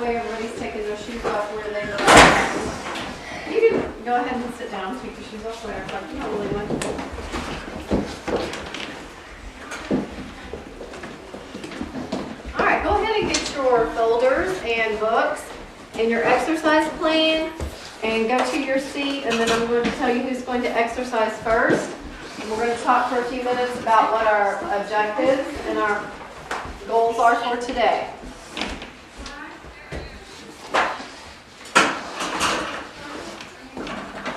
way everybody's taking their shoes off where they belong. You can go ahead and sit down and take your shoes off where you probably want. All right, go ahead and get your folders and books and your exercise plan and go to your seat, and then I'm going to tell you who's going to exercise first. And we're going to talk for a few minutes about what our objectives and our goals are for today.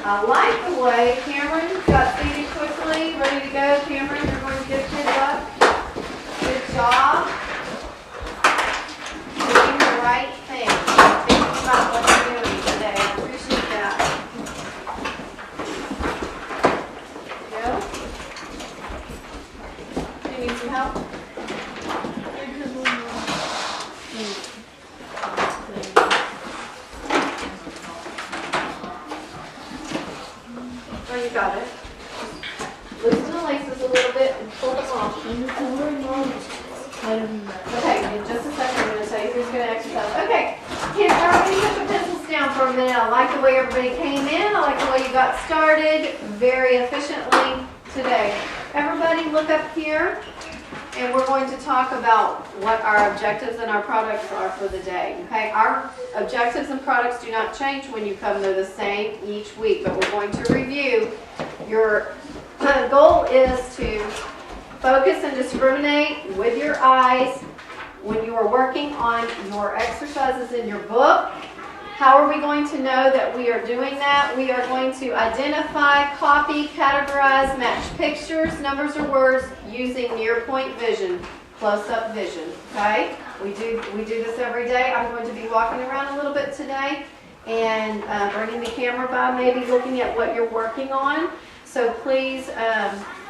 I like the way Cameron got seated quickly, ready to go. Cameron, you're going to get pinned up. Good job. Doing the right thing. Thinking about what you're doing today. I appreciate that. Go. Do you need some help? Oh, you got it. Loosen the laces a little bit and pull them off. Okay, in just a second I'm going to tell you who's going to exercise. Okay, can everybody put the pencils down for a minute? I like the way everybody came in. I like the way you got started very efficiently today. Everybody look up here, and we're going to talk about what our objectives and our products are for the day. Okay, our objectives and products do not change when you come. They're the same each week, but we're going to review. Your goal is to focus and discriminate with your eyes when you are working on your exercises in your book. How are we going to know that we are doing that? We are going to identify, copy, categorize, match pictures, numbers, or words using near-point vision, close-up vision. Okay? We do this every day. I'm going to be walking around a little bit today and bringing the camera by, maybe looking at what you're working on. So please,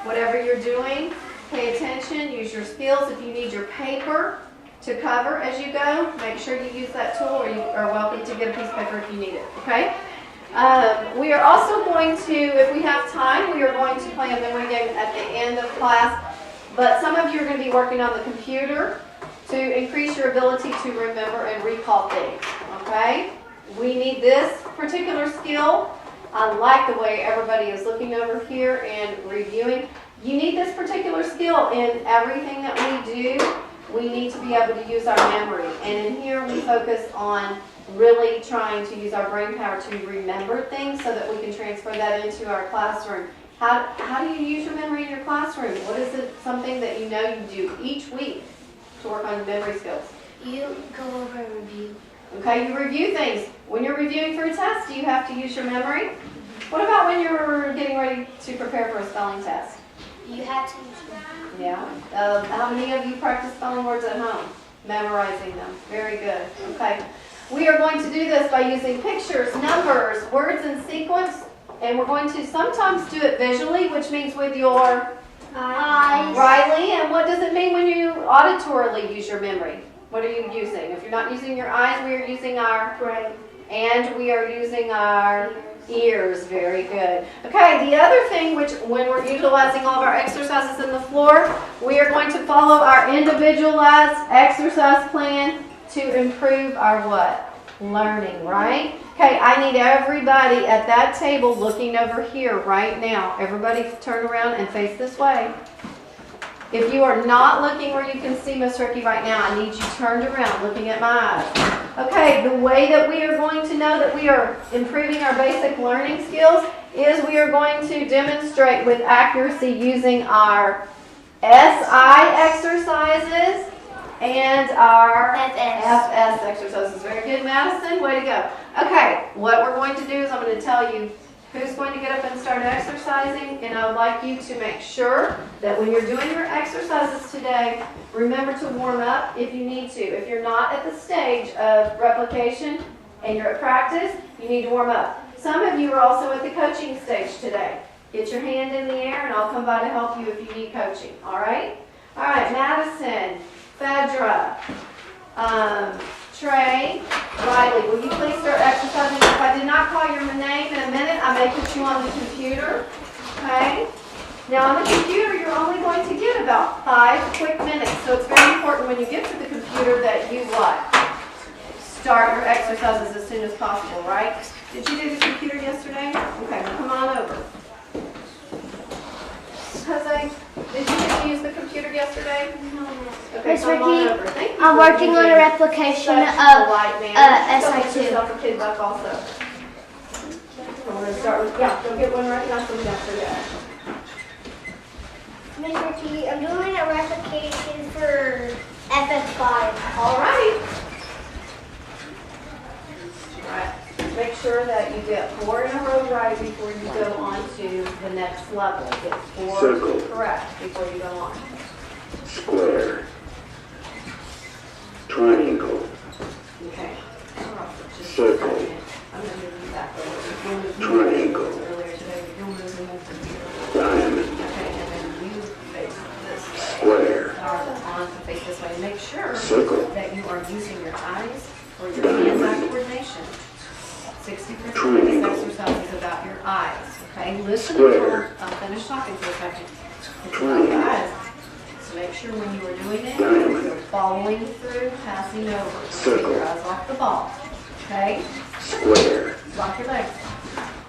whatever you're doing, pay attention, use your skills. If you need your paper to cover as you go, make sure you use that tool, or you are welcome to get a piece of paper if you need it, okay? We are also going to, if we have time, we are going to play a memory game at the end of class, but some of you are going to be working on the computer to increase your ability to remember and recall things, okay? We need this particular skill. I like the way everybody is looking over here and reviewing. You need this particular skill in everything that we do. We need to be able to use our memory. And in here we focus on really trying to use our brain power to remember things so that we can transfer that into our classroom. How do you use your memory in your classroom? What is it, something that you know you do each week to work on memory skills? You go over and review. Okay, you review things. When you're reviewing for a test, do you have to use your memory? What about when you're getting ready to prepare for a spelling test? You have to use your memory. Yeah. How many of you practice spelling words at home? Memorizing them. Very good. Okay. We are going to do this by using pictures, numbers, words in sequence, and we're going to sometimes do it visually, which means with your eyes. Riley, and what does it mean when you auditorily use your memory? What are you using? If you're not using your eyes, we are using our brain, and we are using our ears. Very good. Okay, the other thing, which when we're utilizing all of our exercises in the floor, we are going to follow our individualized exercise plan to improve our what? Learning, right? Okay, I need everybody at that table looking over here right now. Everybody turn around and face this way. If you are not looking where you can see Miss Rickey right now, I need you turned around looking at my eyes. Okay, the way that we are going to know that we are improving our basic learning skills is we are going to demonstrate with accuracy using our SI exercises and our FS exercises. Very good, Madison. Way to go. Okay, what we're going to do is I'm going to tell you who's going to get up and start exercising, and I would like you to make sure that when you're doing your exercises today, remember to warm up if you need to. If you're not at the stage of replication and you're at practice, you need to warm up. Some of you are also at the coaching stage today. Get your hand in the air and I'll come by to help you if you need coaching, all right? All right, Madison, Phaedra, Trey, Riley, will you please start exercising? If I did not call your name in a minute, I may put you on the computer, okay? Now on the computer, you're only going to get about 5 quick minutes, so it's very important when you get to the computer that you what? start your exercises as soon as possible, right? Did you do the computer yesterday? Okay, well, come on over. Jose, did you get to use the computer yesterday? Okay, Miss come on Rickey, over. Thank you I'm for working on a being replication such a of polite man. Go get SI2. yourself a kid buck also. We're going to start with, yeah, go get one right now from yesterday. Miss Rickey, I'm doing a replication for FS5. All right. All right. Make sure that you get 4 in a row right before you go on to the next level. Get 4 Circle. correct before you go on. Square. Triangle. Okay. Just a Circle. second. I'm going to move you back over. Triangle. Earlier today, you'll move them over here. Diamond. Okay, and then you face this way. Square. On to face this way. Make sure Circle. that you are using your eyes for your Diamond. hands-eye coordination. 60% of Triangle. this exercise is about your eyes. Okay, listen Square. until I'm finished talking for a second. It's about Triangle. your eyes. So make sure when you are doing it, Diamond. you're following through, passing over. Don't take Circle. your eyes off the ball. Okay, Square. lock your legs.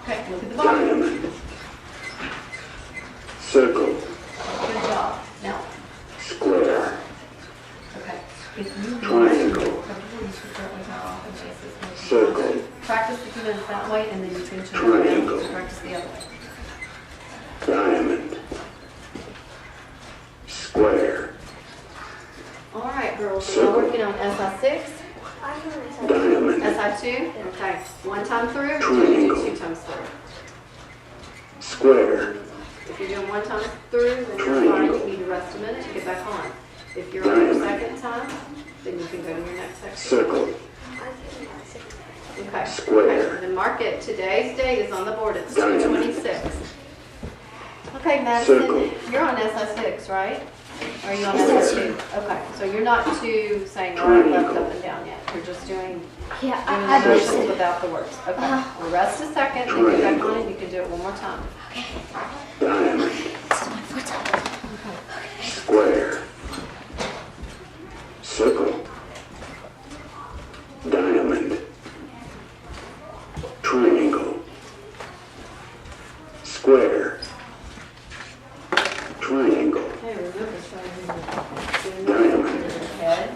Okay, look at the ball. Diamond. Circle. Good job. Now, Square. okay, if you Triangle. Circle. practice the 2 minutes that way, and then you can turn Triangle. around and practice the other way. Diamond. Square. All right, girls, so we're Circle. working on SI6, Diamond. SI2. Okay, 1 time through, you Triangle. do 2 times through. Square. If you're doing 1 time through, then you're fine. Triangle. You need to rest a minute to get back on. If you're on your Diamond. 2nd time, then you can go to your next exercise. Circle. Okay. Square. Okay, then mark it. Today's date is on the board. It's Diamond. 2/26. Okay, Madison, Circle. you're on SI6, right? Or are you on Square. SI2? Okay, so you're not saying right, left, Triangle. up, and down yet. You're just doing Yeah, the I motions understand. without the words. Okay, Uh-huh. well, rest a second, then get back Triangle. on and you can do it one more time. Diamond. Square. Circle. Diamond. Triangle. Square. Triangle. Okay, remember, starting Diamond. your head,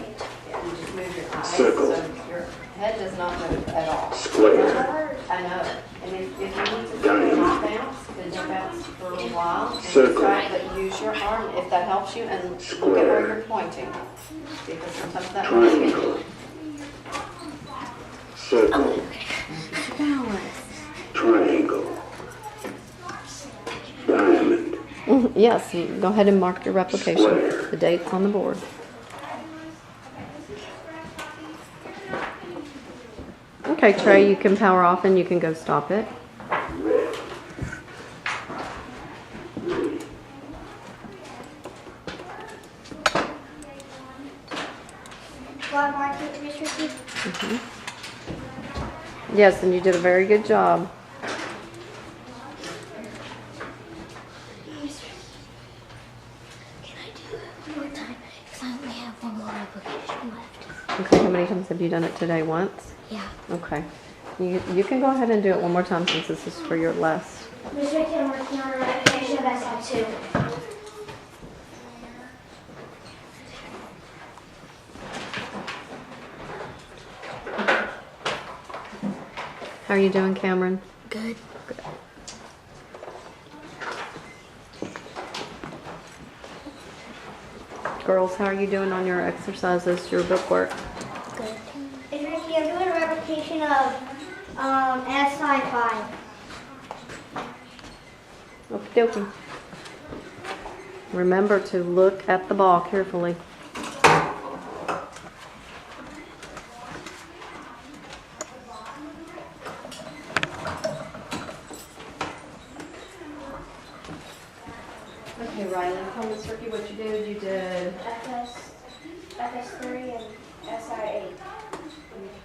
and you just move your eyes. Circle. So your head does not move at all. Square. I know. And if you need to Diamond. not bounce, then don't bounce for a while. And Circle. try, but use your arm if that helps you, and look at Square. where you're pointing. Because sometimes that helps you. Triangle. Circle. Triangle. Diamond. Yes, go ahead and mark your replication. Square. The date's on the board. Okay, Trey, you can power off and you can go stop it. Do I mark it, Miss Rickey? Yes, and you did a very good job. Miss Rickey, can I do it one more time? Because I only have one more application left. Okay, how many times have you done it today? Once? Yeah. Okay. You can go ahead and do it one more time since this is for your last. Miss Rickey, I'm working on a replication of SI2. How are you doing, Cameron? Good. Girls, how are you doing on your exercises, your book work? Good. Miss Rickey, I'm doing a replication of SI5. Okie dokie. Remember to look at the ball carefully. Okay, Rylan, tell Miss Rickey what you did. You did. FS3 and SI8.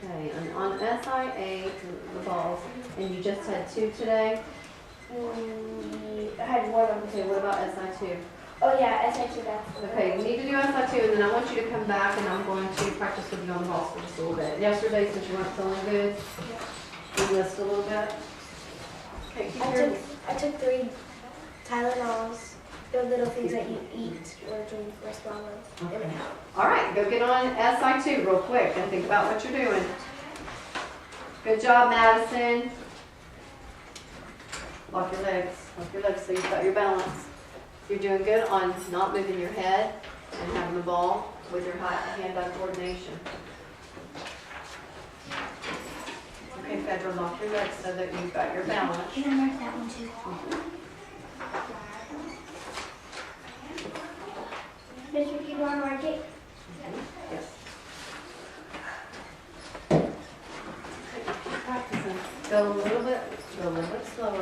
Okay, and on SI8, the balls, and you just had 2 today? I had one of them. Okay, what about SI2? Oh yeah, SI2, that's. Okay, you need to do SI2, and then I want you to come back and I'm going to practice with you on the balls for just a little bit. Yesterday, since you weren't feeling good, you missed a little bit. Okay, keep your, I took 3 Tylenols. They're little things that you eat or drink or swallow. okay. All right, go get on SI2 real quick and think about what you're doing. Good job, Madison. Lock your legs so you've got your balance. You're doing good on not moving your head and having the ball with your hand-eye coordination. Okay, Fedra, lock your legs so that you've got your balance. Can I mark that one too? Miss Rickey, you want to mark it? Yes. Practicing. Go a little bit slower.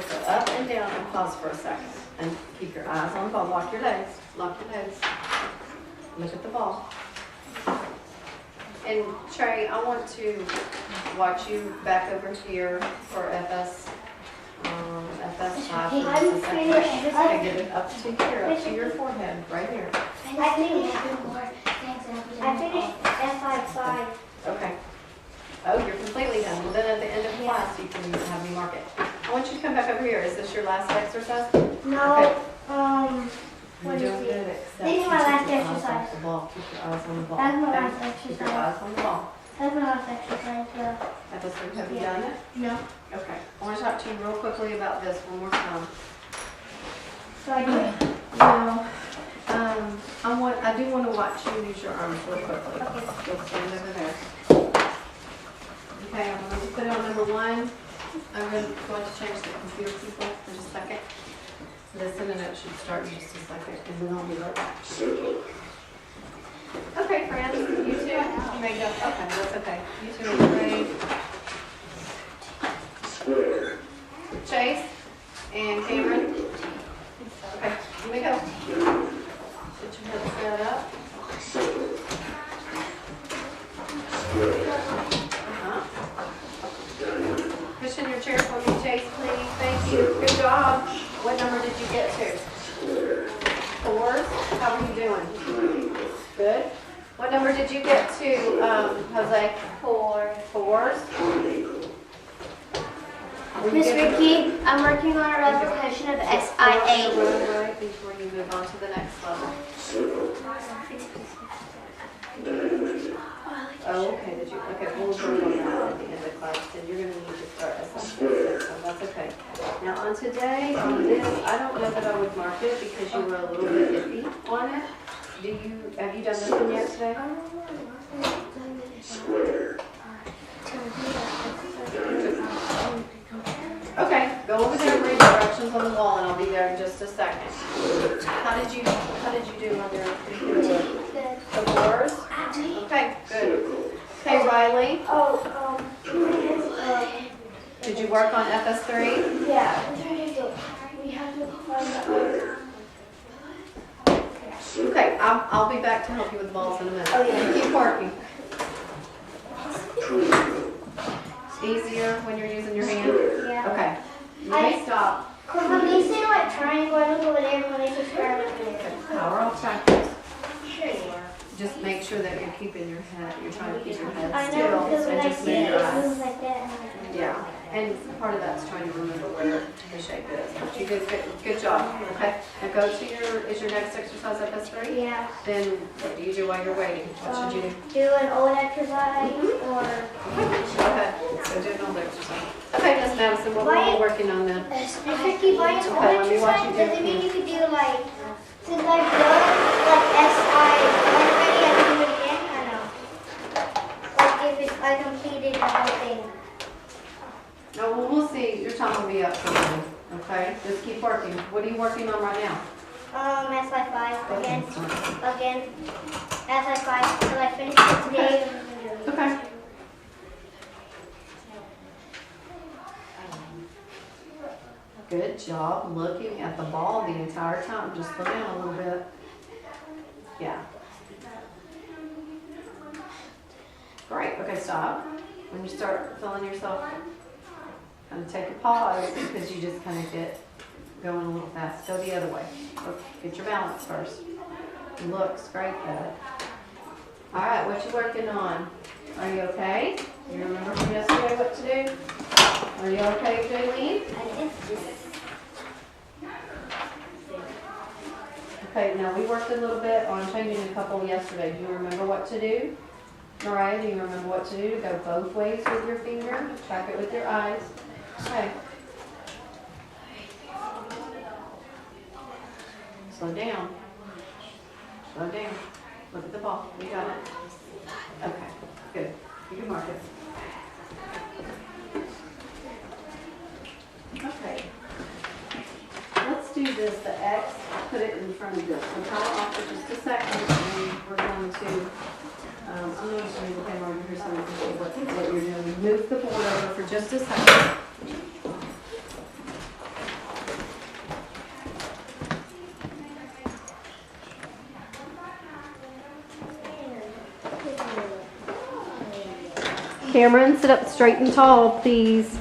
Go up and down and pause for a second. And keep your eyes on the ball. Lock your legs. Lock your legs. Look at the ball. And Trey, I want to watch you back over here for FS. FS5. I'm finished. Okay, get it up to here, up to your forehead, right here. I finished SI5. Okay. Oh, you're completely done. Well, then at the end of class, you can have me mark it. I want you to come back over here. Is this your last exercise? No, You're doing good, except This is my keep last your eyes exercise. off the ball. Keep your eyes on the ball. That's my okay? last Keep your exercise. eyes on the ball. That's my last exercise. Episode, have you Yeah. done it? No. Okay. I want to talk to you real quickly about this one more time. So I do. No. I do want to watch you use your arms real quickly. Okay. You'll stand over there. Okay, I'm going to put on number 1. I'm going to change the computer people for just a second. Listen, and it should start in just a second, and then I'll be right back. Okay, friends, you two, you may go. Okay, that's okay. You two are great. Square. Chase and Cameron. Okay, you may go. Get your head set up. Push in your chair for me, Chase, please. Thank you. Good job. What number did you get to? 4s. How are you doing? Good. What number did you get to, Jose? 4s. Miss Rickey, I'm working on a repetition of SI8. Right before you move on to the next level. Oh, okay. Okay, we'll work on that at the end of class. Then you're going to need to start SI6, so that's okay. Now on today, on this, I don't know that I would mark it because you were a little bit iffy on it. Have you done this one yet today? Square. Okay, go over there and read directions on the wall, and I'll be there in just a second. How did you do on your computer? Good. The 4s? Okay, good. Okay, Riley, did you work on FS3? Yeah. We have to find the Okay, I'll be back to help you with the balls in a minute. Oh, yeah. Keep working. It's easier when you're using your hand? Yeah. Okay. You may stop. Because when they say like triangle, I look over there when they say square, I look over there. Power off practice. Sure you are. Just make sure that you're keeping your head, you're trying to keep your head I know, still because when and I just see move it, your it eyes. moves like that. And I'm like, Yeah, and part of that's trying to remember where the shape is. But you did good job, okay? Now go to is your next exercise FS3? yeah. Then what do you do while you're waiting? What should you do? Do an old exercise or Go ahead, so do an old exercise. Okay, Miss Madison, what were you working on then? Miss Rickey, by an old Okay, let me watch exercise, you do does it. it mean you could do like, since I've done like SI already, I can do it again? I know. Like if I completed the whole thing. No, well, we'll see, your time will be up soon, okay? Just keep working. What are you working on right now? SI5 again. SI5 till I finish it today. Okay. Good job looking at the ball the entire time. Just slow down a little bit. Yeah. Great. Okay, stop. When you start feeling yourself, kind of take a pause because you just kind of get going a little fast. Go the other way. Look, get your balance first. Looks great though. All right, what you working on? Are you okay? You remember from yesterday what to do? Are you okay, Jaylene? Okay, now we worked a little bit on changing a couple yesterday. Do you remember what to do? Mariah, do you remember what to do? To go both ways with your finger. Track it with your eyes. Okay. Slow down. Slow down. Look at the ball. You got it. Okay, good. You can mark it. Okay. Let's do this, the X, put it in front of this. So power off for just a second, and we're going to, I'm going to bring the camera over here so we can see what you're doing. Move the board over for just a second. Cameron, sit up straight and tall, please.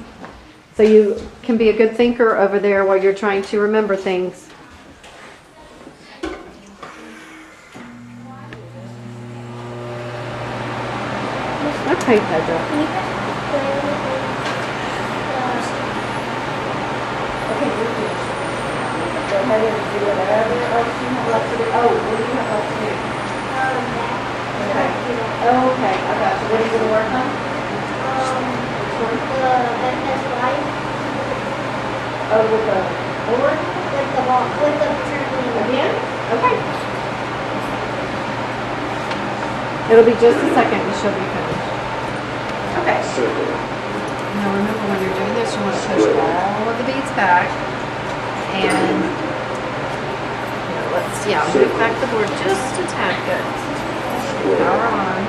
So you can be a good thinker over there while you're trying to remember things. Okay, Pedro. Okay, you're finished. Go ahead and do whatever else you have left to do. Oh, what do you have left to do? Okay. Okay, I got you. What are you going to work on? Oh, with the board? With the ball, with the trampoline. Again? Okay. It'll be just a second and she'll be finished. Okay. Now remember when you're doing this, you want to push all of the beads back. And move back the board just a tad. Good. Power on.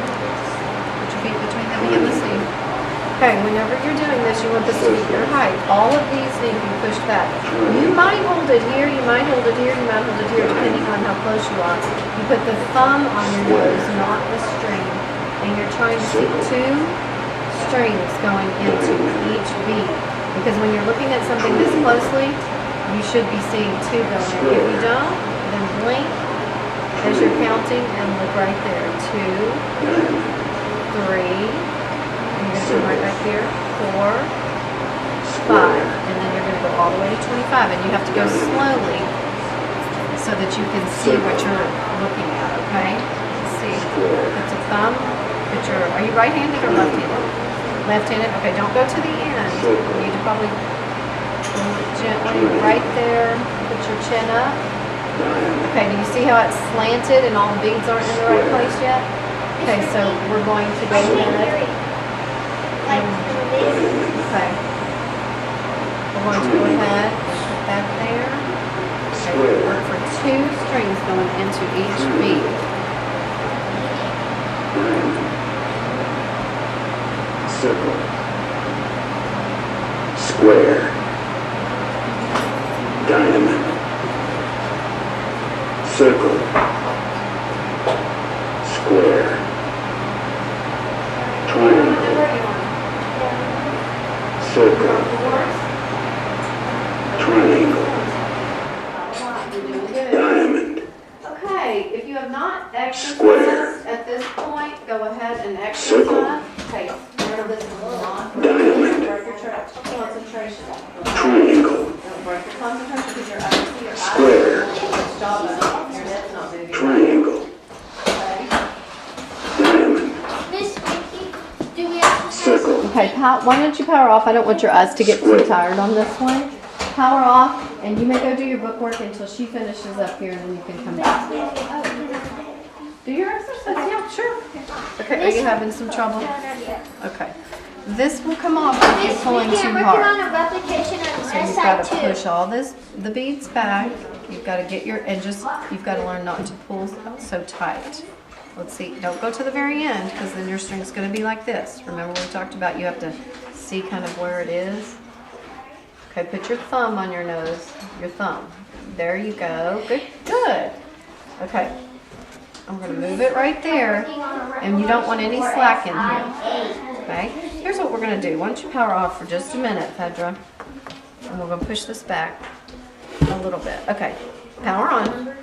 Put your feet between the B and the C. Okay, whenever you're doing this, you want this to be your height. All of these need to be pushed back. You might hold it here, you might hold it here, you might hold it here, depending on how close you are. You put the thumb on your nose, not the string. And you're trying to see two strings going into each beat. Because when you're looking at something this closely, you should be seeing two going in. If you don't, then blink as you're counting and look right there. 2, 3. You're going to come right back here, 4, 5, and then you're going to go all the way to 25, and you have to go slowly so that you can see what you're looking at, okay? Let's see, put the thumb, are you right-handed or left-handed? Left-handed, okay, don't go to the end. You need to probably gently right there, put your chin up. Okay, do you see how it's slanted and all the beads aren't in the right place yet? Okay, so we're going to go ahead. Okay. We're going to go ahead and put that there. Okay, work for 2 strings going into each beat. Circle. Square. Diamond. Circle. Square. Triangle. Circle. Triangle. Diamond. Okay, if you have not exercised at this point, go ahead and exercise. Okay, remember this is not. Diamond. Break your concentration. Triangle. Don't break your concentration because your eyes. Square. Good job, your head's not moving. Triangle. Okay. Diamond. Miss Rickey, do we have to Circle. Okay, why don't you power off? I don't want your eyes to get too tired on this one. Power off, and you may go do your bookwork until she finishes up here, and then you can come back. Do your exercise? Yeah, sure. Okay, are you having some trouble? Okay. This will come off if you're pulling too I'm working hard. on a replication on So the you've got side to too. push all the beads back. You've got to get you've got to learn not to pull so tight. Let's see, don't go to the very end because then your string's going to be like this. Remember we talked about you have to see kind of where it is. Okay, put your thumb on your nose, your thumb. There you go, good, good. Okay, I'm going to move it right there and you don't want any slack in here. Okay, here's what we're going to do. Why don't you power off for just a minute, Pedro? And we're going to push this back. little bit. Okay, power on.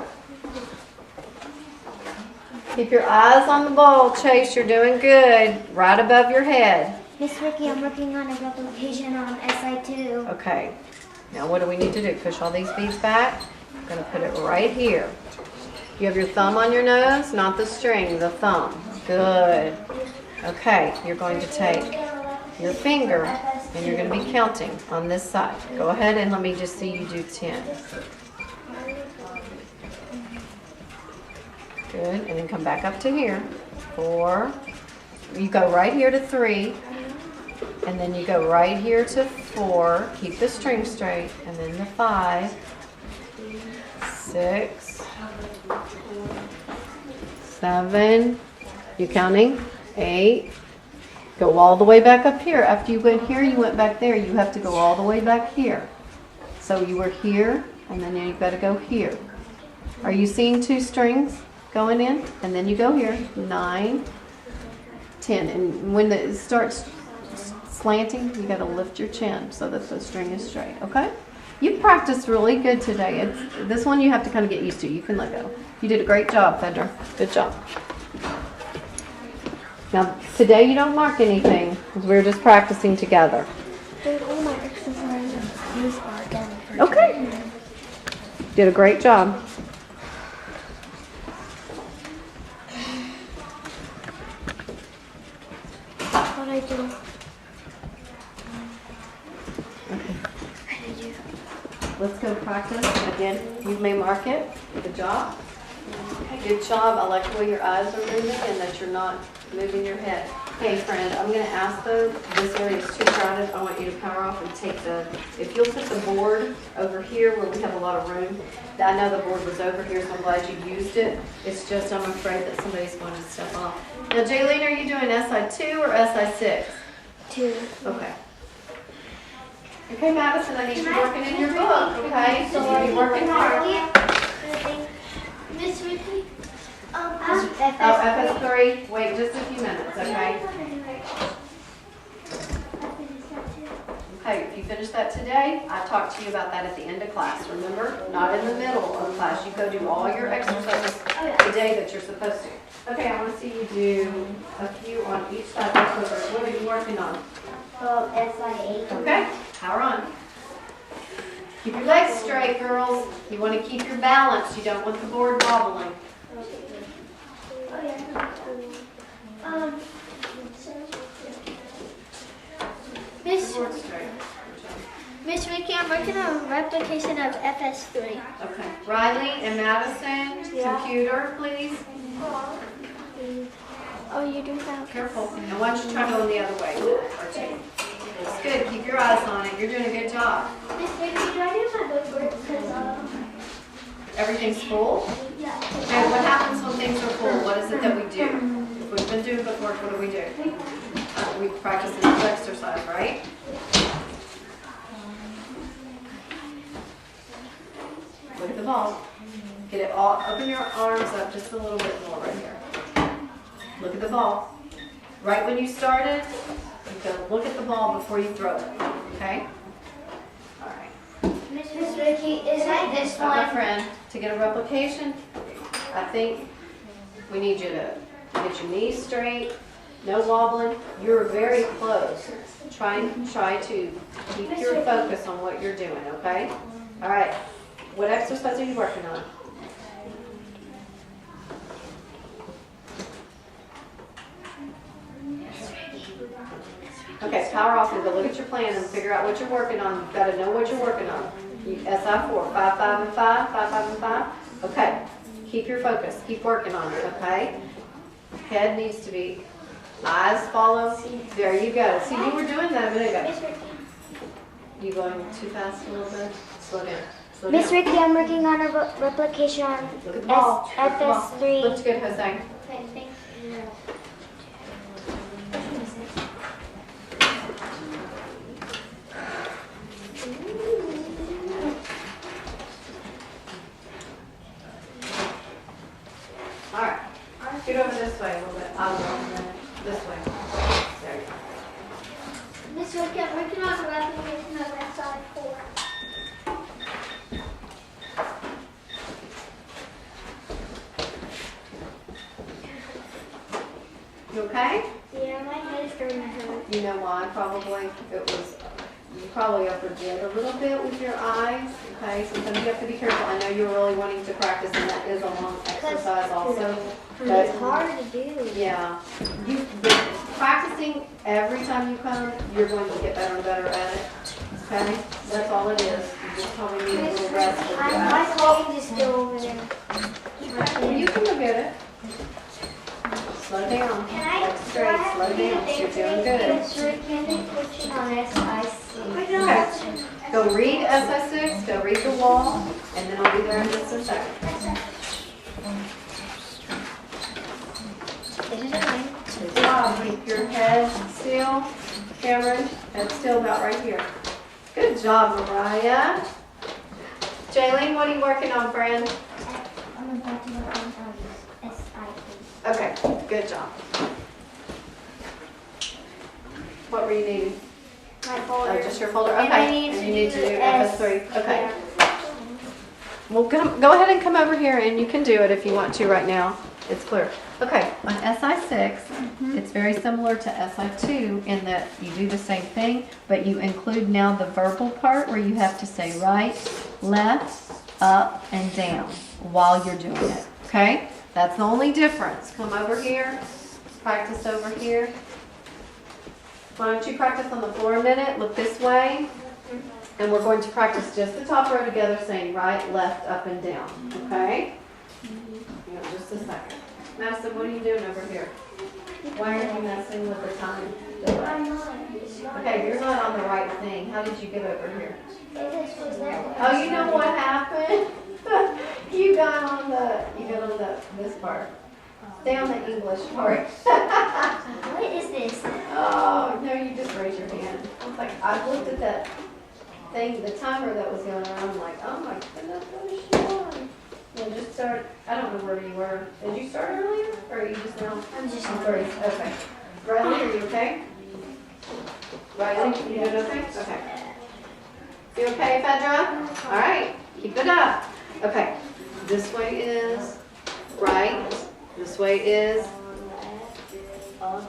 Keep your eyes on the ball, Chase. You're doing good. Right above your head. Miss Ricky, I'm working on a replication on SI2. Okay. Now what do we need to do? Push all these beads back. I'm going to put it right here. You have your thumb on your nose, not the string, the thumb. Good. Okay, you're going to take your finger and you're going to be counting on this side. Go ahead and let me just see you do 10. Good, and then come back up to here. 4. You go right here to 3. And then you go right here to 4. Keep the string straight. And then the 5. 6. 7. You counting? 8. Go all the way back up here. After you went here, you went back there. You have to go all the way back here. So you were here, and then you've got to go here. Are you seeing 2 strings going in? And then you go here. 9, 10. And when it starts slanting, you got to lift your chin so that the string is straight. Okay? You practiced really good today. This one you have to kind of get used to. You can let go. You did a great job, Fedra. Good job. Now, today you don't mark anything because we're just practicing together. All my exercises are done. Okay. Did a great job. What I do? Let's go practice. Again, you may mark it. Good job. Good job. I like the way your eyes are moving and that you're not moving your head. Hey, friend, I'm going to ask though, this area is too crowded. I want you to power off and take if you'll put the board over here where we have a lot of room. I know the board was over here, so I'm glad you used it. It's just I'm afraid that somebody's going to step off. Now, Jaylene, are you doing SI2 or SI6? 2. Okay. Okay, Madison, I need you working in your book, okay? So you're working hard. Miss Ricky? FS3. Wait just a few minutes, okay? Okay, if you finish that today, I talked to you about that at the end of class, remember? Not in the middle of class. You go do all your exercises the day that you're supposed to. Okay, I want to see you do a few on each side of the book. What are you working on? SI8. Okay, power on. Keep your legs straight, girls. You want to keep your balance. You don't want the board wobbling. Miss Ricky, I'm working on a replication of FS3. Okay. Riley and Madison, computer, please. Oh, you do that? Careful. And why don't you try going the other way? Or 2. It's good. Keep your eyes on it. You're doing a good job. Miss Ricky, do I do my bookwork? Everything's full? Yeah. Okay, what happens when things are full? What is it that we do? If we've been doing bookwork, what do? We practice a new exercise, right? Look at the ball. Get it all, open your arms up just a little bit more right here. Look at the ball. Right when you started, you go look at the ball before you throw it, okay? All right. Miss Ricky, is that this My one? friend, to get a replication, I think we need you to get your knees straight, no wobbling. You're very close. Try to keep your focus on what you're doing, okay? All right. What exercise are you working on? Okay, power off and go look at your plan and figure out what you're working on. You've got to know what you're working on. SI4, 5, 5, and 5, 5, 5, and 5. Okay, keep your focus. Keep working on it, okay? Head needs to be, eyes follow. There you go. See, you were doing that a minute ago. You going too fast a little bit? Slow down. Miss Ricky, I'm working on a replication on Look at the ball. FS3. Looks good, Jose. Okay, thank you. All right. Get over this way a little bit. I'll go over there. This way. There you go. Miss Ricky, I'm working on a replication of SI4. okay? Yeah, my head is starting to hurt. You know why, probably? You probably overdid a little bit with your eyes, okay? Sometimes you have to be careful. I know you're really wanting to practice, and that is a long exercise also. But It's hard to do. yeah, but practicing every time you come, you're going to get better and better at it, okay? That's all it is. You just probably need a little rest for your My eyes. phone is still over there. You can go get it. Slow down. Can I? Walk straight, slow down. You're doing good. Can they put you on SIC? Okay. Go read SI6, go read the wall, and then I'll be there in just a second. Good job. Keep your head still. Cameron, head still about right here. Good job, Mariah. Jaylene, what are you working on, friend? I'm about to work on SIC. Okay, good job. What were you needing? My folder. Oh, just your folder? And Okay. I need And to you need to do do S. FS3. Okay. Yeah. Well, go ahead and come over here, and you can do it if you want to right now. It's clear. Okay, on SI6, it's very similar to SI2 in that you do the same thing, but you include now the verbal part where you have to say right, left, up, and down while you're doing it. Okay? That's the only difference. Come over here. Practice over here. Why don't you practice on the floor a minute? Look this way. And we're going to practice just the top row together, saying right, left, up, and down. Okay? Hang on just a second. Madison, what are you doing over here? Why are you messing with the time? I'm not. It's not. Okay, you're not on the right thing. How did you get over here? This was that. Oh, you know what happened? You got on this part. Stay on the English part. What is this? Oh, no, you just raise your hand. I was like, I looked at that thing, the timer that was going on. I'm like, oh my goodness, what is she on? Well, just start. I don't know where you were. Did you start earlier, or are you just now? I'm just I'm sorry. Okay. Riley, are you okay? Riley, you doing okay? Okay. You okay, Fedra? All right. Keep it up. Okay. This way is right. This way is Up,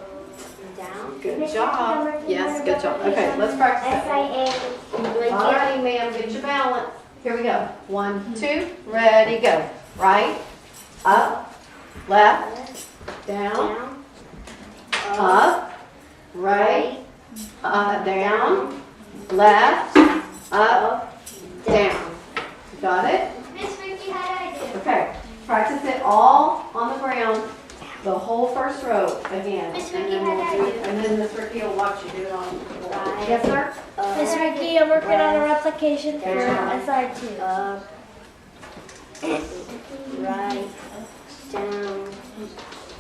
down. good job. Yes, good job. Okay, let's practice it. All right, ma'am, get your balance. Here we go. 1, 2, ready, go. Right, up, left, down, up, right, down, left, up, down. Got it? Miss Rickey, how did I do? Okay. Practice it all on the ground, the whole first row again. Miss And Rickey, then how we'll did do I it, do? and then Miss Rickey will watch you do it on the floor. Right. Yes, sir? Miss Rickey, I'm working on a replication for Good job. SI2. Up, right, down,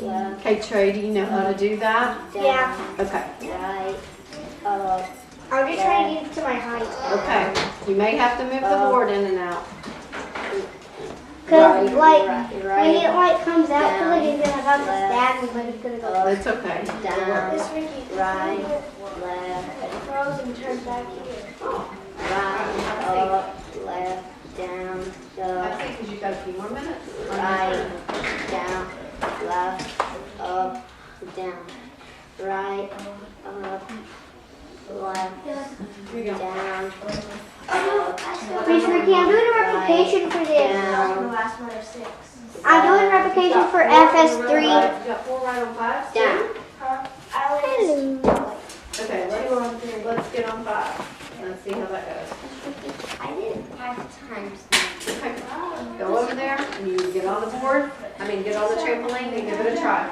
left, Okay, Trey, do you know how to do that? down, Yeah. Okay. right, up. I'm just trying to get it to my height. Okay. You may have to move the board in and out. Cause like right, when it like comes out, down, cause like it's gonna have to left, stab me, but it's gonna go. It's okay. down, Miss Rickey, right, it left, froze and turned back here. right, up, left, down, I up, think because you got a few more minutes. right, down, left, up, down, right, up, left, Here you go. down, up, Miss Rickey, I'm doing a replication for this. down, last one or 6. I'm doing a replication for FS3. You got 4 right on 5? down. Hello. Okay, let's get on 5. Let's see how that goes. I did it 5 times. Okay. Go over there and you get on the board. Get on the trampoline and give it a try.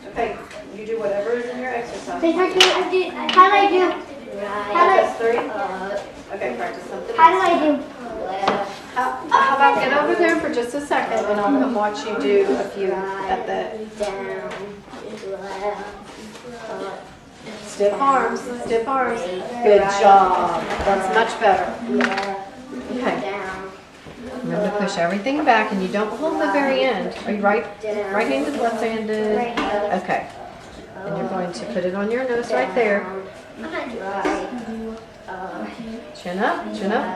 Okay, you do whatever is in your exercise. Miss Rickey, how do I do? Right, 3? up, Okay, practice something How do else. I do? left, How about get over there for just a second and I'll come watch you do a few at the down, left, up, stiff arms, stiff arms. Good job. That's much better. left, Okay. down, Remember to push everything back and you don't hold the very end. Are you right-handed, left-handed? Okay. And you're going to put it on your nose right there. right, up, Chin up,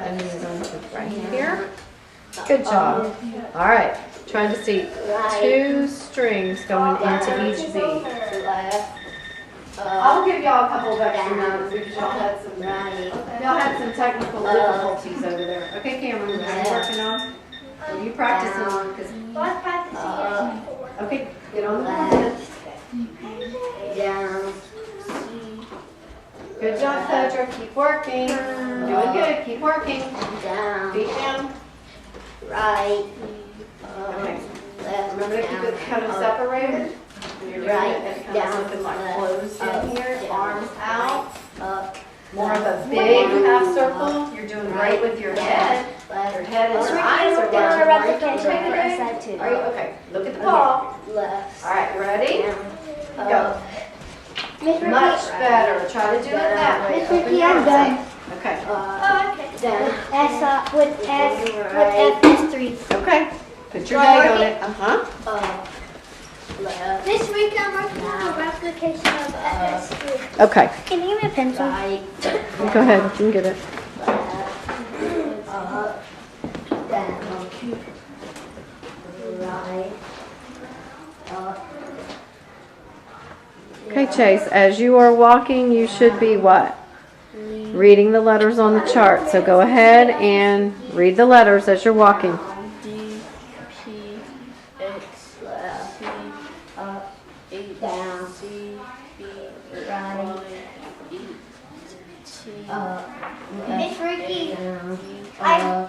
and then you're going to right here. Good job. All right. trying to see 2 strings going into each bead. Left. I'll give y'all a couple of extra notes because y'all had some technical difficulties over there. Okay, Cameron, what are you working on? What are you practicing on? 'Cause- Well, I was practicing it before. okay, get on the board. Down. Good job, Pedro. Keep working. Doing good. Keep working. Down. Feet down. Right. Okay. Left. Remember to keep it kind of separated. When you're doing it, it's kind of looking like closed in here. Arms out. Up. More of a big half circle. You're doing great with your head. Your Left. head and your eyes are Doing a down. replication Are you for good? side too. Are you okay? Look at the ball. Left. All right, ready? Down. Go. Up. Much better. Try to do it that way. Miss Open Rickey, your I'm arms done. up. Okay. Oh, okay. Down. With F is 3. Okay. Put your leg on it. Up. Left. This week I'm working on a replication of FS3. Okay. Can you give me a pencil? Right. Go ahead. You can get it. Left. Up. Down. Right. Up. Okay, Chase. As you are walking, you should be what? Reading the letters on the chart. So go ahead and read the letters as you're walking. D, P, X, left, C, up, down, C, B, right, E, T, up, Miss Rickey, down,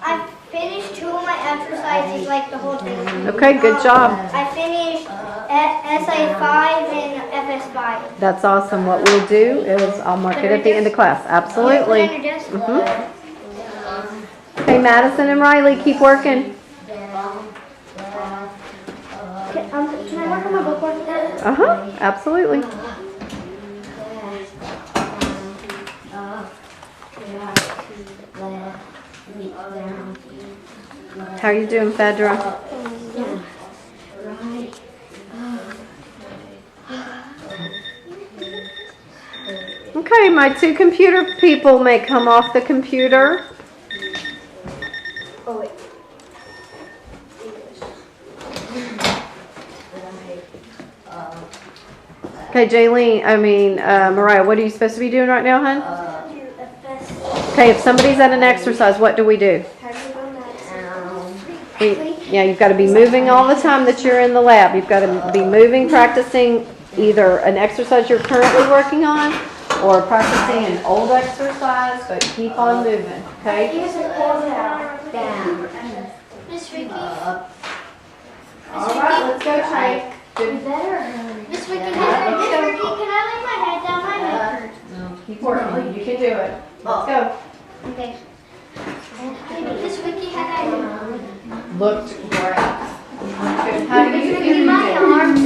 I finished 2 of my exercises like the whole thing. Okay, good job. I finished SA5 and FS5. That's awesome. What we'll do is I'll mark it at the end of class. Put it on Absolutely. your desk. Hey, Madison and Riley, keep working. down, left, Can I work on my bookwork? Uh-huh, absolutely. How are you doing, Fedra? Okay, my 2 computer people may come off the computer. Oh, wait. Okay, Mariah, what are you supposed to be doing right now, hon? Okay, if somebody's at an exercise, what do we do? Yeah, you've got to be moving all the time that you're in the lab. You've got to be moving, practicing either an exercise you're currently working on or practicing an old exercise, but keep on moving, okay? Down. Miss Rickey, All right, let's go, Trey. Good. Miss Rickey, can I lay my head down? My head hurts. Keep working. You can do it. Let's go. Okay. Miss Rickey, had I Looked great. Good. How do you feel you my did? arms?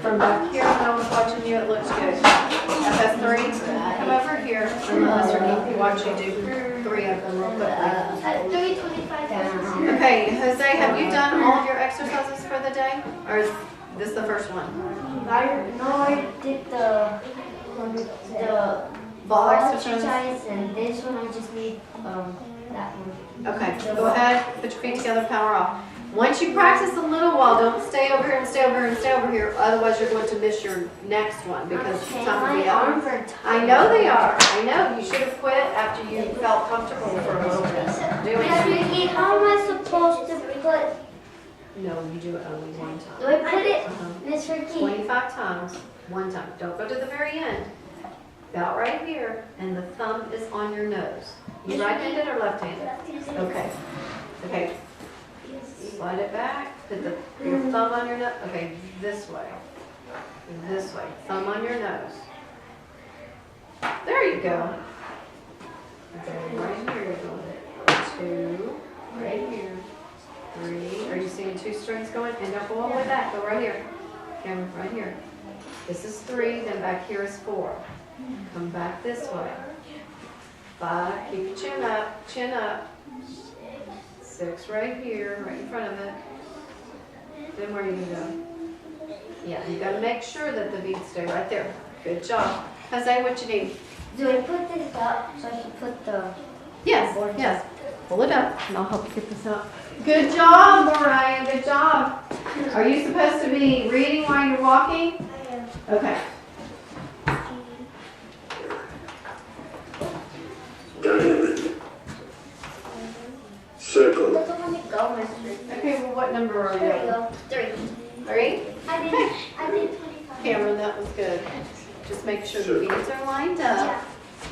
From back here, when I was watching you, it looks good. FS3, come over here. And let Mr. Keith watch you do 3 of them real quickly. At 3:25. Okay, Jose, have you done all of your exercises for the day? Or is this the first one? I did the Ball exercise? exercise, and this one I just need that one. Okay, go ahead, put your feet together, power off. Once you practice a little while, don't stay over here and stay over here and stay over here. Otherwise, you're going to miss your next one because Okay, time will my be out. arms are tired. I know they are. I know. You should have quit after you felt comfortable for a little bit. Doing Miss it. Rickey, how am I supposed to put? No, you do it only one time. Do I put it, Uh-huh. Miss Rickey? 25 times, one time. Don't go to the very end. About right here, and the thumb is on your nose. You right-handed or left-handed? Okay. Okay. Slide it back. Put your thumb on your nose. Okay, this way. This way. Thumb on your nose. There you go. Okay, right here you're doing it. 2. Right here. 3. Are you seeing 2 strings going? And don't go all the way back. Go right here. Camera, right here. This is 3. Then back here is 4. Come back this way. 5. Keep your chin up. Chin up. 6 right here, right in front of it. Then where are you going to go? Yeah, you got to make sure that the beads stay right there. Good job. Jose, what you need? Do I put this up so I can put the... Yes, yes. Pull it up and I'll help you get this out. Good job, Mariah. Good job. Are you supposed to be reading while you're walking? I am. Okay. Diamond. Circle. That's the one that go, Mr. Okay, well, what number are There you you? go. 3. 3? I did 25. Cameron, that was good. Just make sure the beads are lined up, Yeah.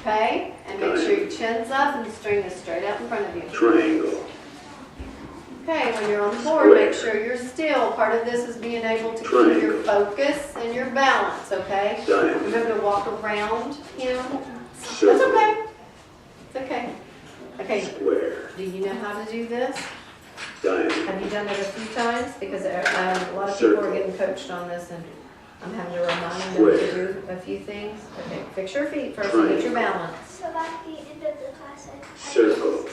okay? And make sure your chin's up and the string is straight out in front of you. Triangle. Okay, when you're on the board, make sure you're still. Part of this is being able to keep your focus and your balance, okay? Diamond. Remember to walk around him. That's Circle. okay. It's okay. Okay, Square. do you know how to do this? Diamond. Have you done it a few times? Because a lot of people are getting coached on this and I'm having to remind them to do a few things. Okay, fix your feet first and get your balance. So at the end of the class, Circle.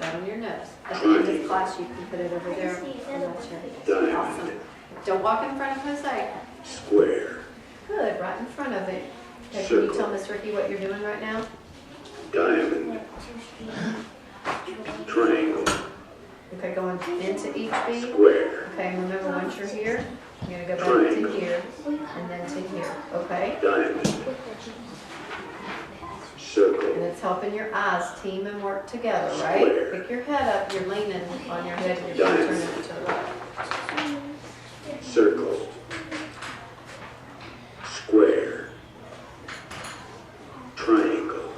Right on your nose. At the end of the class, you can put it over there. on that chair. Diamond. Awesome. Don't walk in front of Jose. Square. Good, right in front of it. Okay, can you tell Miss Rickey what you're doing right now? Diamond. Triangle. Okay, going into each bead. Square. Okay, and remember once you're here, you're gonna go back to here and then to here, okay? Diamond. And Circle. it's helping your eyes team and work together, right? Pick your head up, you're leaning on your head and you're turning it to the right. Circle. Square. Triangle.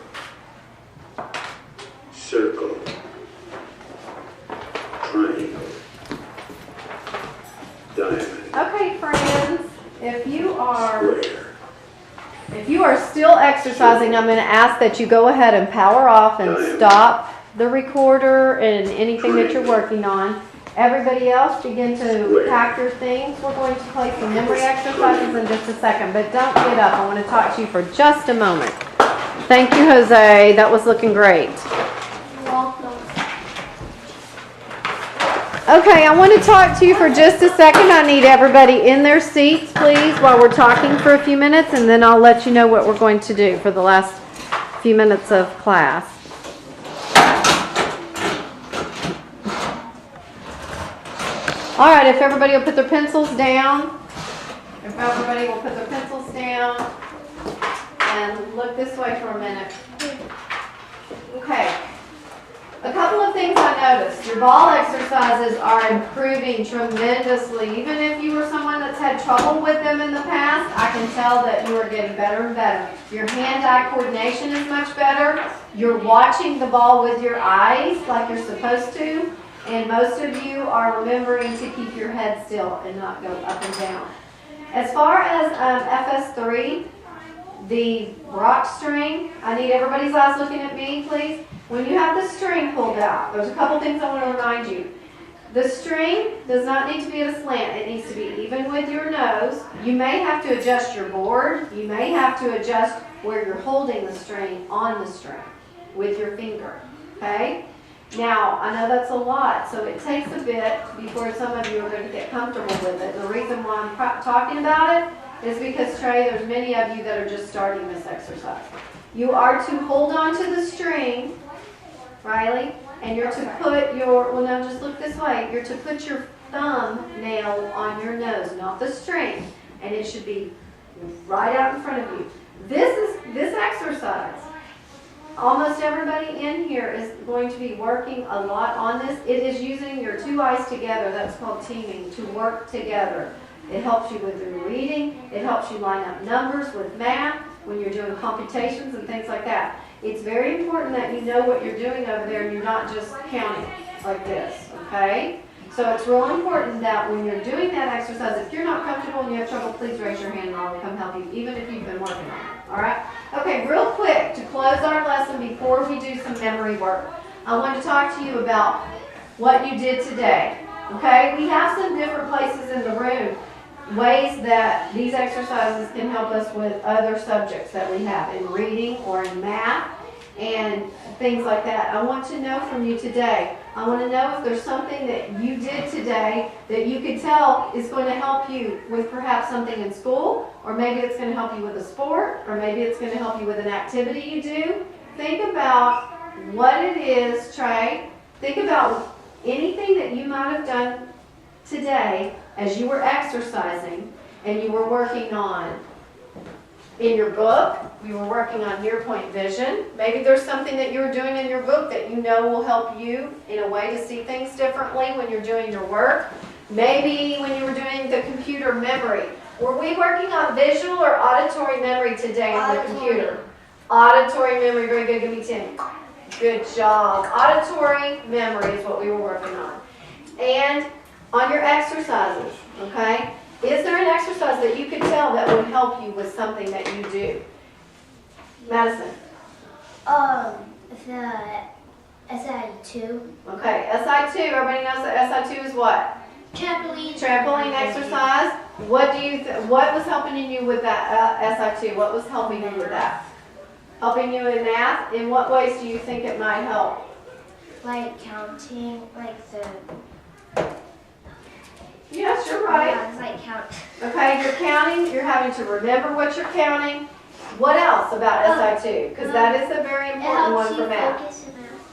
Circle. Triangle. Diamond. Okay, friends, if you are Square. still exercising, I'm gonna ask that you go ahead and power off and stop the recorder and anything that you're working on. Everybody else, begin to pack your things. We're going to play some memory exercises in just a second, but don't get up. I want to talk to you for just a moment. Thank you, Jose. That was looking great. Okay, I want to talk to you for just a second. I need everybody in their seats, please, while we're talking for a few minutes, and then I'll let you know what we're going to do for the last few minutes of class. All right, if everybody will put their pencils down. If everybody will put their pencils down and look this way for a minute. Okay. A couple of things I noticed. Your ball exercises are improving tremendously. Even if you were someone that's had trouble with them in the past, I can tell that you are getting better and better. Your hand-eye coordination is much better. You're watching the ball with your eyes like you're supposed to. And most of you are remembering to keep your head still and not go up and down. As far as FS3, the rock string, I need everybody's eyes looking at me, please. When you have the string pulled out, there's a couple things I want to remind you. The string does not need to be at a slant. It needs to be even with your nose. You may have to adjust your board. You may have to adjust where you're holding the string on the string with your finger, okay? Now, I know that's a lot, so it takes a bit before some of you are going to get comfortable with it. The reason why I'm talking about it is because, Trey, there's many of you that are just starting this exercise. You are to hold on to the string, Riley, and you're to put your, well, now just look this way, you're to put your thumbnail on your nose, not the string, and it should be right out in front of you. This exercise, almost everybody in here is going to be working a lot on this. It is using your two eyes together. That's called teaming, to work together. It helps you with your reading. It helps you line up numbers with math when you're doing computations and things like that. It's very important that you know what you're doing over there and you're not just counting like this, okay? So it's real important that when you're doing that exercise, if you're not comfortable and you have trouble, please raise your hand and I'll come help you, even if you've been working on it, all right? Okay, real quick, to close our lesson before we do some memory work, I want to talk to you about what you did today, okay? We have some different places in the room, ways that these exercises can help us with other subjects that we have in reading or in math and things like that. I want to know from you today. I want to know if there's something that you did today that you could tell is going to help you with perhaps something in school, or maybe it's going to help you with a sport, or maybe it's going to help you with an activity you do. Think about what it is, Trey. Think about anything that you might have done today as you were exercising and you were working on in your book, you were working on near-point vision. Maybe there's something that you're doing in your book that you know will help you in a way to see things differently when you're doing your work. Maybe when you were doing the computer memory. Were we working on visual or auditory memory today on the computer? Auditory memory, very good. Give me 10. Good job. Auditory memory is what we were working on. And on your exercises, okay? Is there an exercise that you could tell that would help you with something that you do? Madison. The SI2. Okay, SI2. Everybody knows that SI2 is what? Trampoline. Trampoline exercise. What was helping you with that SI2? What was helping you with that? Helping you in math? In what ways do you think it might help? Like counting, like the. Yes, you're right. Yeah, it's like count. Okay, you're counting. You're having to remember what you're counting. What else about SI2? Because that is a very important one for math.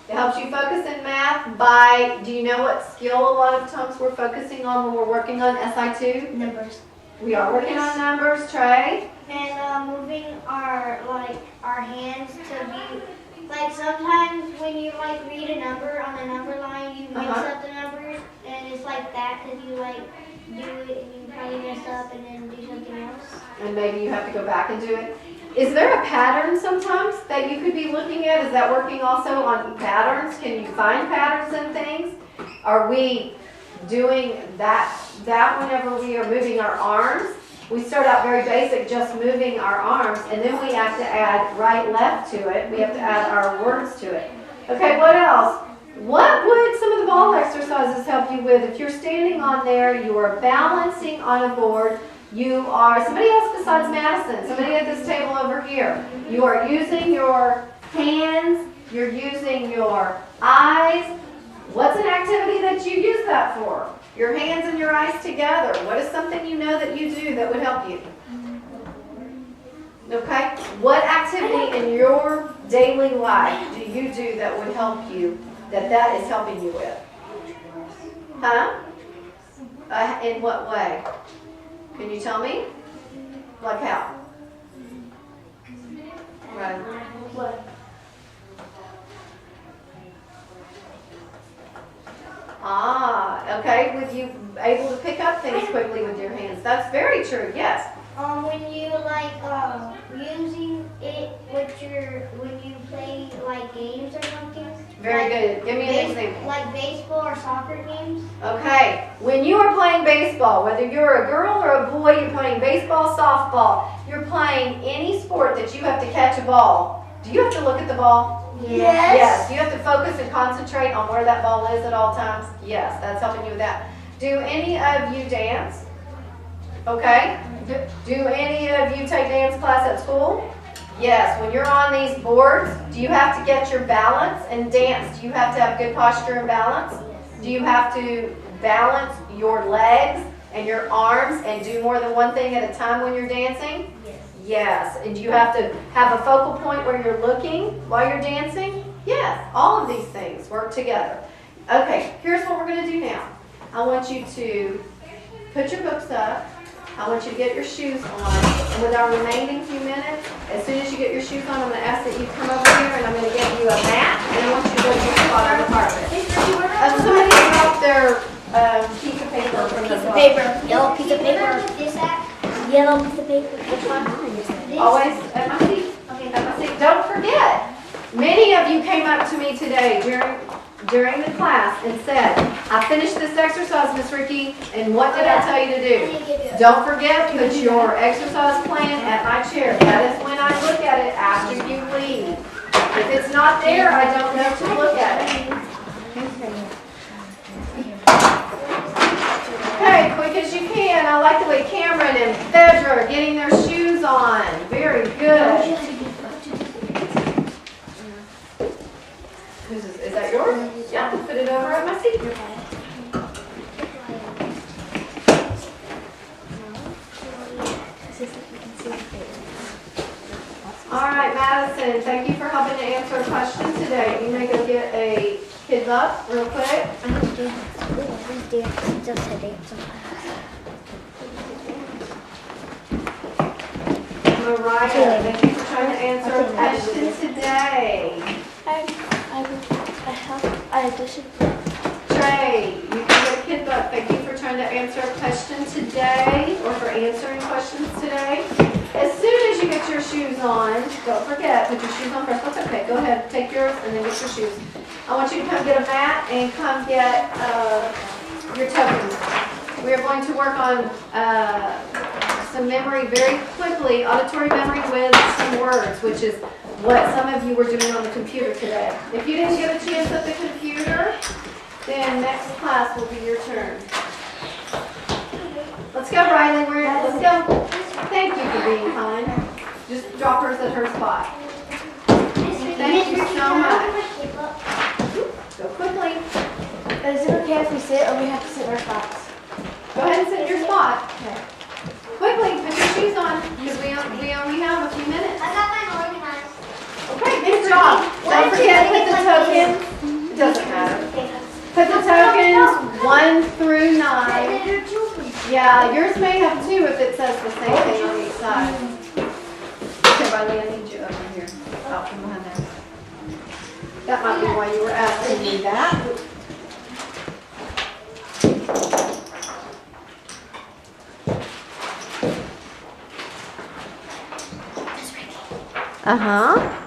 It helps you focus in math by, do you know what skill a lot of times we're focusing on when we're working on SI2? Numbers. We are working on numbers, Trey. And moving our hands to be like sometimes when you like read a number on the number line, you mix up the numbers, and it's like that because you like do it and you probably mess up and then do something else. And maybe you have to go back and do it. Is there a pattern sometimes that you could be looking at? Is that working also on patterns? Can you find patterns in things? Are we doing that whenever we are moving our arms? We start out very basic, just moving our arms, and then we have to add right, left to it. We have to add our words to it. Okay, what else? What would some of the ball exercises help you with? If you're standing on there, you are balancing on a board, you are, somebody else besides Madison, somebody at this table over here, you are using your hands, you're using your eyes. What's an activity that you use that for? Your hands and your eyes together. What is something you know that you do that would help you? Okay? What activity in your daily life do you do that would help you, that is helping you with? Huh? In what way? Can you tell me? Like how? Right. What? Okay, with you able to pick up things quickly with your hands. That's very true, yes. When you like using it when you play like games or something. Very good. Give me an example. Like baseball or soccer games. Okay, when you are playing baseball, whether you're a girl or a boy, you're playing baseball, softball, you're playing any sport that you have to catch a ball. Do you have to look at the ball? Yes. You have to focus and concentrate on where that ball is at all times? Yes, that's helping you with that. Do any of you dance? Okay. Do any of you take dance class at school? Yes. When you're on these boards, do you have to get your balance and dance? Do you have to have good posture and balance? Do you have to balance your legs and your arms and do more than one thing at a time when you're dancing? Yes. And do you have to have a focal point where you're looking while you're dancing? Yes. All of these things work together. Okay, here's what we're going to do now. I want you to put your books up. I want you to get your shoes on. And with our remaining few minutes, as soon as you get your shoes on, I'm going to ask that you come over here and I'm going to get you a mat. And I want you to go to your spot on the carpet. Somebody dropped their piece of paper from the book. Yellow piece of paper. This app. Yellow piece of paper. Which one? Always at my seat. Okay, at my seat. Don't forget, many of you came up to me today during the class and said, I finished this exercise, Miss Rickey, and what did I tell you to do? Don't forget, put your exercise plan at my chair. That is when I look at it after you leave. If it's not there, I don't know to look at it. Okay, quick as you can. I like the way Cameron and Fedra are getting their shoes on. Very good. Is that yours? Yeah, put it over at my seat. All right, Madison, thank you for helping to answer a question today. You may go get a kids up real quick. dance, just a dance. Mariah, thank you for trying to answer a question today. I auditioned. Trey, you can get a kid book. Thank you for trying to answer a question today, or for answering questions today. As soon as you get your shoes on, don't forget, put your shoes on first. That's okay. Go ahead, take yours and then get your shoes. I want you to come get a mat and come get your tokens. We are going to work on some memory very quickly, auditory memory with some words, which is what some of you were doing on the computer today. If you didn't get a chance at the computer, then next class will be your turn. Let's go, Riley. Let's go. Thank you for being kind. Just drop hers at her spot. Thank you so much. Go quickly. Is it okay if we sit or we have to sit in our spots? Go ahead and sit in your spot. Okay. Quickly, put your shoes on, because we only have a few minutes. I got mine organized. Okay, good job. Don't forget, put the tokens. It doesn't matter. Put the tokens 1 through 9. Yeah, yours may have 2 if it says the same thing on each side. Okay, Riley, I need you over here. Out from behind there. That might be why you were asking me that. Uh-huh.